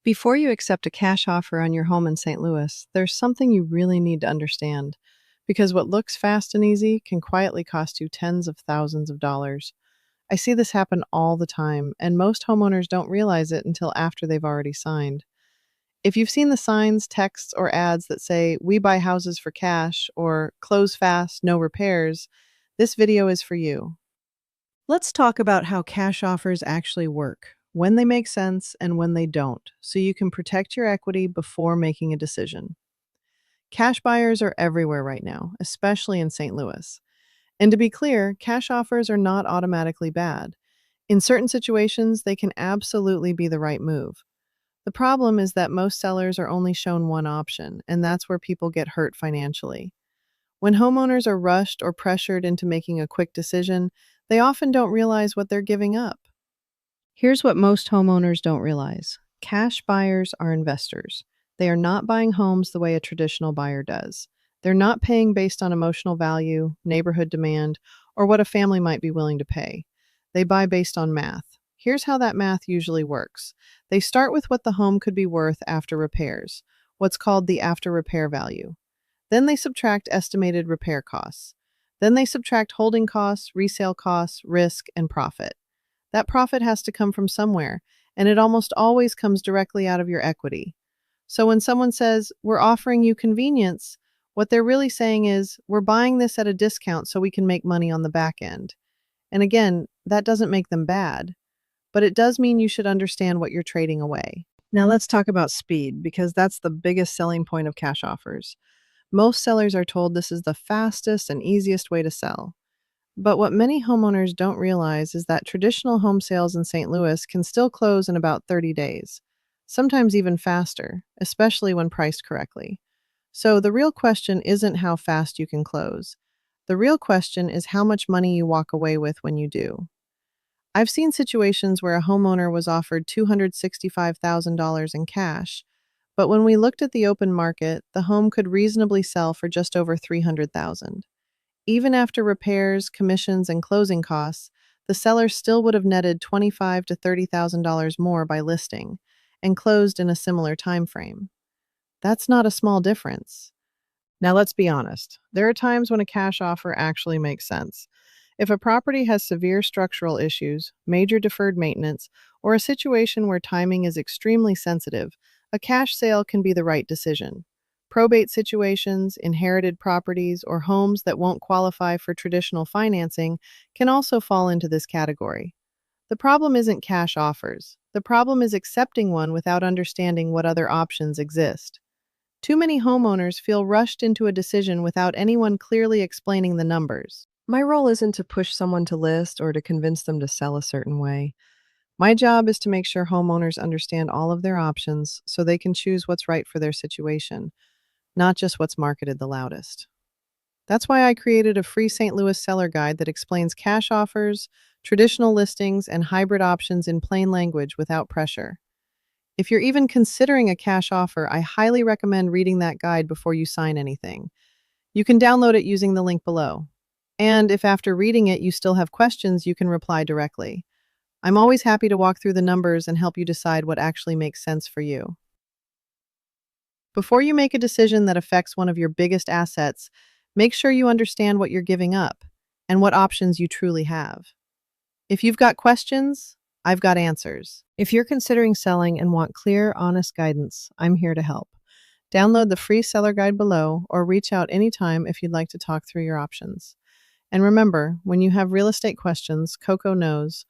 Before you accept a cash offer on your home in St. Louis, there's something you really need to understand. Because what looks fast and easy can quietly cost you tens of thousands of dollars. I see this happen all the time, and most homeowners don't realize it until after they've already signed. If you've seen the signs, texts, or ads that say, "We buy houses for cash," or "Close fast, no repairs," this video is for you. Let's talk about how cash offers actually work, when they make sense and when they don't, so you can protect your equity before making a decision. Cash buyers are everywhere right now, especially in St. Louis. And to be clear, cash offers are not automatically bad. In certain situations, they can absolutely be the right move. The problem is that most sellers are only shown one option, and that's where people get hurt financially. When homeowners are rushed or pressured into making a quick decision, they often don't realize what they're giving up. Here's what most homeowners don't realize: cash buyers are investors. They are not buying homes the way a traditional buyer does. They're not paying based on emotional value, neighborhood demand, or what a family might be willing to pay. They buy based on math. Here's how that math usually works: they start with what the home could be worth after repairs, what's called the after repair value. Then they subtract estimated repair costs. Then they subtract holding costs, resale costs, risk, and profit. That profit has to come from somewhere, and it almost always comes directly out of your equity. So when someone says, "We're offering you convenience," what they're really saying is, "We're buying this at a discount so we can make money on the back end." And again, that doesn't make them bad, but it does mean you should understand what you're trading away. Now let's talk about speed, because that's the biggest selling point of cash offers. Most sellers are told this is the fastest and easiest way to sell. But what many homeowners don't realize is that traditional home sales in St. Louis can still close in about 30 days, sometimes even faster, especially when priced correctly. So the real question isn't how fast you can close. The real question is how much money you walk away with when you do. I've seen situations where a homeowner was offered $265,000 in cash, but when we looked at the open market, the home could reasonably sell for just over $300,000. Even after repairs, commissions, and closing costs, the seller still would have netted $25,000 to $30,000 more by listing and closed in a similar time frame. That's not a small difference. Now let's be honest. There are times when a cash offer actually makes sense. If a property has severe structural issues, major deferred maintenance, or a situation where timing is extremely sensitive, a cash sale can be the right decision. Probate situations, inherited properties, or homes that won't qualify for traditional financing can also fall into this category. The problem isn't cash offers. The problem is accepting one without understanding what other options exist. Too many homeowners feel rushed into a decision without anyone clearly explaining the numbers. My role isn't to push someone to list or to convince them to sell a certain way. My job is to make sure homeowners understand all of their options so they can choose what's right for their situation, not just what's marketed the loudest. That's why I created a free St. Louis seller guide that explains cash offers, traditional listings, and hybrid options in plain language without pressure. If you're even considering a cash offer, I highly recommend reading that guide before you sign anything. You can download it using the link below. And if after reading it you still have questions, you can reply directly. I'm always happy to walk through the numbers and help you decide what actually makes sense for you. Before you make a decision that affects one of your biggest assets, make sure you understand what you're giving up and what options you truly have. If you've got questions, I've got answers. If you're considering selling and want clear, honest guidance, I'm here to help. Download the free seller guide below or reach out anytime if you'd like to talk through your options. And remember, when you have real estate questions, Coco knows